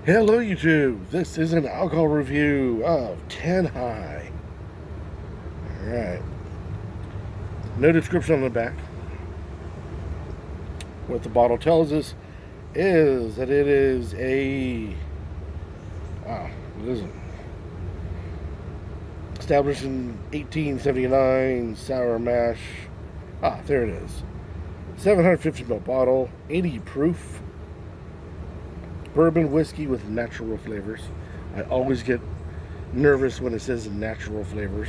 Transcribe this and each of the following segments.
Hello YouTube, this is an alcohol review of 10 High. Alright, no description on the back. What the bottle tells us is that it is it isn't. Established in 1879, sour mash. There it is. 750ml bottle, 80 proof. Bourbon whiskey with natural flavors. I always get nervous when it says natural flavors.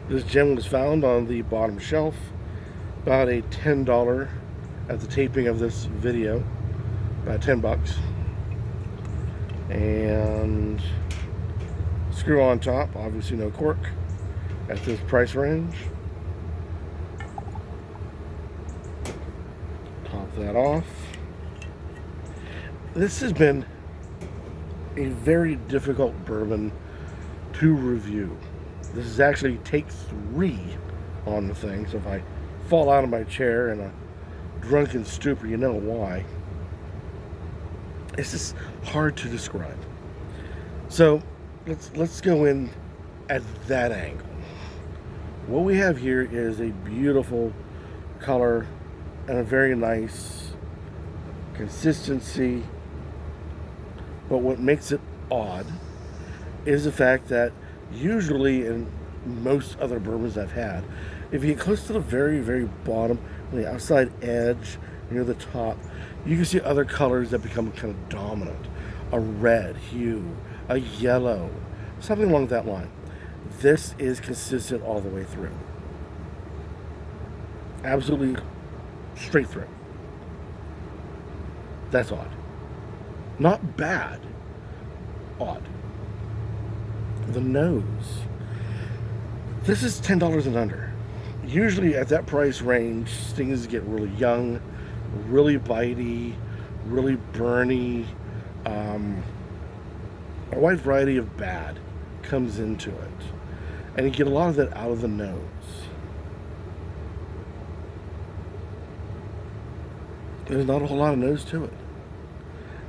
This gem was found on the bottom shelf, about a $10 at the taping of this video, about 10 bucks. And screw on top, obviously no cork at this price range. Top that off. This has been a very difficult bourbon to review. This is actually take 3 on the thing, so if I fall out of my chair in a drunken stupor, you know why. It's just hard to describe. So let's go in at that angle. What we have here is a beautiful color and a very nice consistency. But what makes it odd is the fact that usually in most other bourbons I've had, if you get close to the very, very bottom, on the outside edge, near the top, you can see other colors that become kind of dominant. A red hue, a yellow, something along that line. This is consistent all the way through. Absolutely straight through. That's odd. Not bad, odd. The nose. This is $10 and under. Usually at that price range, things get really young, really bitey, really burny. A wide variety of bad comes into it. And you get a lot of that out of the nose. There's not a whole lot of nose to it.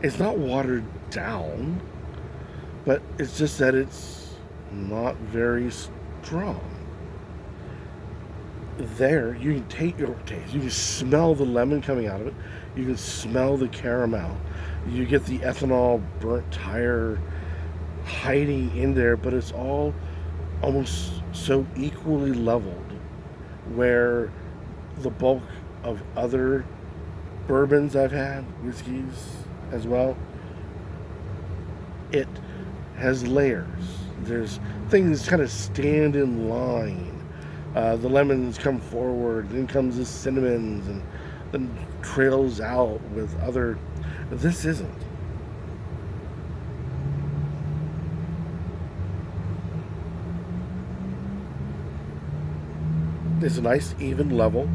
It's not watered down, but it's just that it's not very strong. There, you can take your taste. You can smell the lemon coming out of it. You can smell the caramel. You get the ethanol burnt tire hiding in there, but it's all almost so equally leveled, where the bulk of other bourbons I've had, whiskeys as well, it has layers. There's things kind of stand in line. The lemons come forward, then comes the cinnamons, and then trails out with other. This isn't. It's a nice even level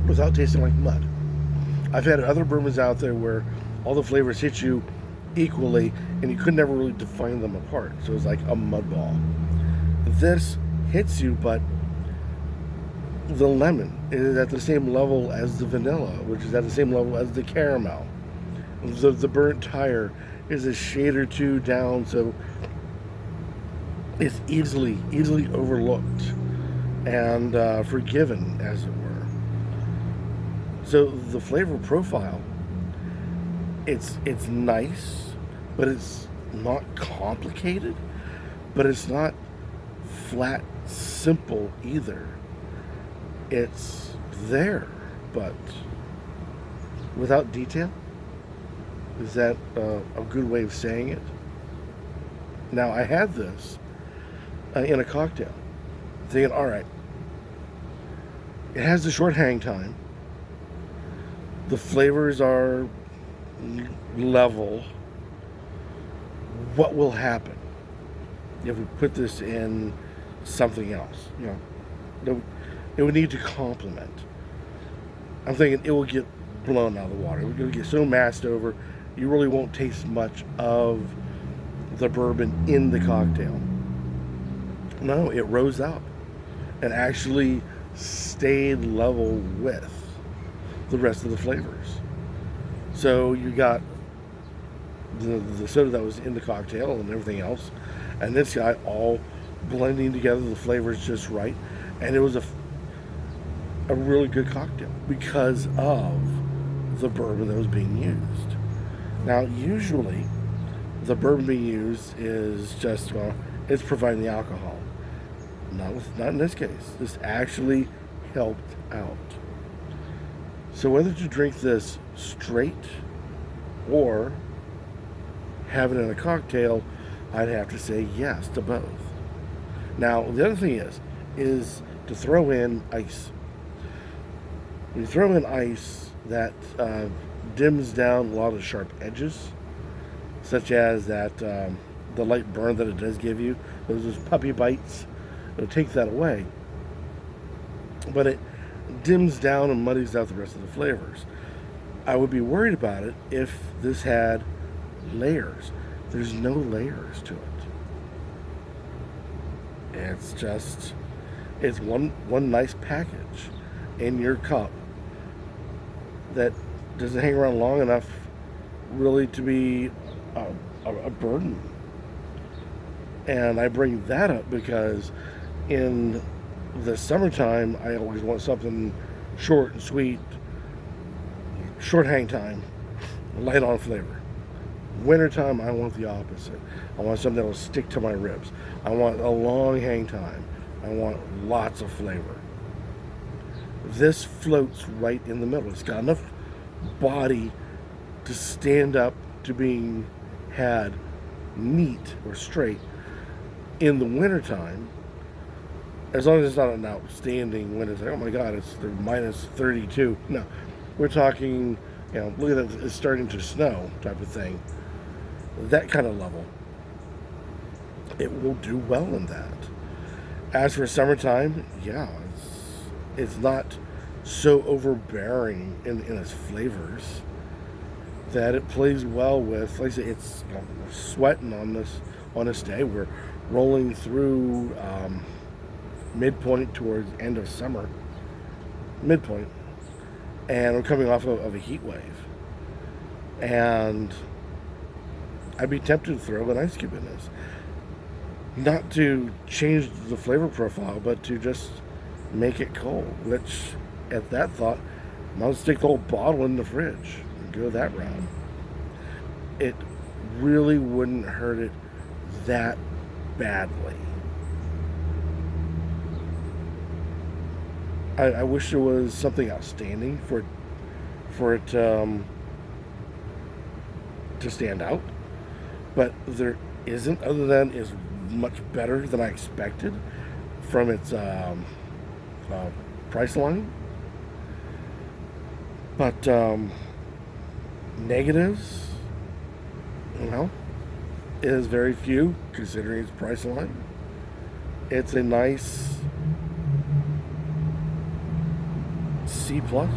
without tasting like mud. I've had other bourbons out there where all the flavors hit you equally and you could never really define them apart. So it's like a mud ball. This hits you, but the lemon is at the same level as the vanilla, which is at the same level as the caramel. The burnt tire is a shade or two down, so it's easily overlooked and forgiven, as it were. So the flavor profile, it's nice, but it's not complicated, but it's not flat simple either. It's there, but without detail. Is that a good way of saying it? Now, I had this in a cocktail, thinking, all right, it has the short hang time. The flavors are level. What will happen if we put this in something else? You know, it would need to complement. I'm thinking it will get blown out of the water. It will get so masked over, you really won't taste much of the bourbon in the cocktail. No, it rose up and actually stayed level with the rest of the flavors. So you got the soda that was in the cocktail and everything else, and this guy all blending together, the flavors just right, and it was a really good cocktail because of the bourbon that was being used. Now, usually, the bourbon being used is just, well, it's providing the alcohol. Not in this case. This actually helped out. So whether to drink this straight or have it in a cocktail, I'd have to say yes to both. Now, the other thing is to throw in ice. When you throw in ice, that dims down a lot of the sharp edges, such as the light burn that it does give you. Those puppy bites, it'll take that away. But it dims down and muddies out the rest of the flavors. I would be worried about it if this had layers. There's no layers to it. It's one nice package in your cup that doesn't hang around long enough really to be a burden. And I bring that up because in the summertime, I always want something short and sweet, short hang time, light on flavor. Wintertime, I want the opposite. I want something that will stick to my ribs. I want a long hang time. I want lots of flavor. This floats right in the middle. It's got enough body to stand up to being had neat or straight in the wintertime, as long as it's not an outstanding winter. It's like, oh my God, it's minus 32. No, we're talking, look at it, it's starting to snow type of thing. That kind of level. It will do well in that. As for summertime, yeah, it's not so overbearing in its flavors that it plays well with. Like I say, it's we're sweating on this day. We're rolling through midpoint towards end of summer, midpoint, and we're coming off of a heat wave. And I'd be tempted to throw an ice cube in this, not to change the flavor profile, but to just make it cold. Which, at that thought, I'll stick the whole bottle in the fridge and go that route. It really wouldn't hurt it that badly. I wish there was something outstanding for it to stand out, but there isn't. Other than is much better than I expected from its price line. But negatives, is very few considering its price line. It's a nice C plus,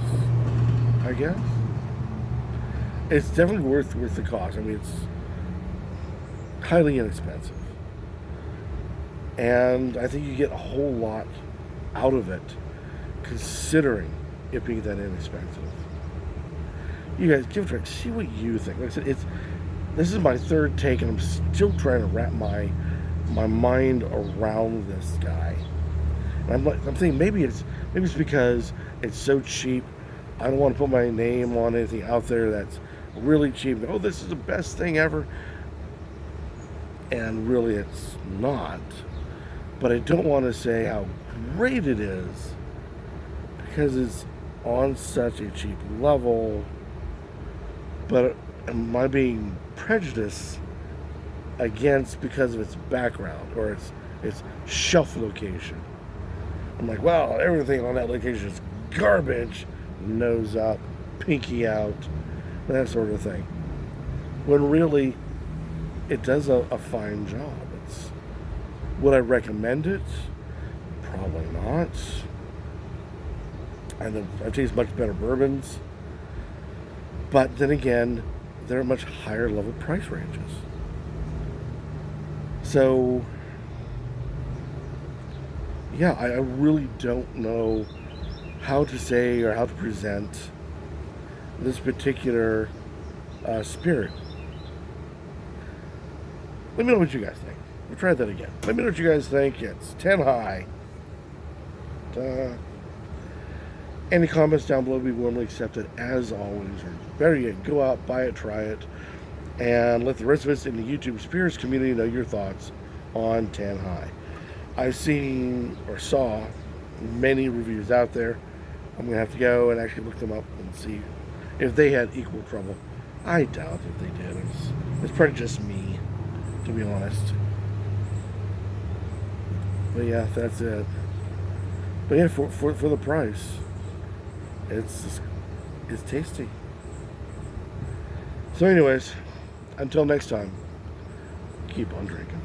I guess. It's definitely worth the cost. I mean, it's highly inexpensive, and I think you get a whole lot out of it, considering it being that inexpensive. You guys give it a try. See what you think. Like I said, this is my third take, and I'm still trying to wrap my mind around this guy. And I'm thinking maybe it's because it's so cheap. I don't want to put my name on anything out there that's really cheap. Oh, this is the best thing ever. And really it's not. But I don't want to say how great it is because it's on such a cheap level. But am I being prejudiced against because of its background or its shelf location? I'm like, well, everything on that location is garbage. Nose up, pinky out, that sort of thing. When really, it does a fine job. Would I recommend it? Probably not. I've tasted much better bourbons. But then again, they're at much higher level price ranges. So, yeah, I really don't know how to say or how to present this particular spirit. Let me know what you guys think. We'll try that again. Let me know what you guys think. It's 10 high. Any comments down below will be warmly accepted as always. Or better yet, go out, buy it, try it, and let the rest of us in the YouTube Spirits community know your thoughts on 10 high. I've seen or saw many reviews out there. I'm going to have to go and actually look them up and see if they had equal trouble. I doubt if they did. It's probably just me, to be honest. But yeah, that's it. But yeah, for the price, it's tasty. So anyways, until next time, keep on drinking.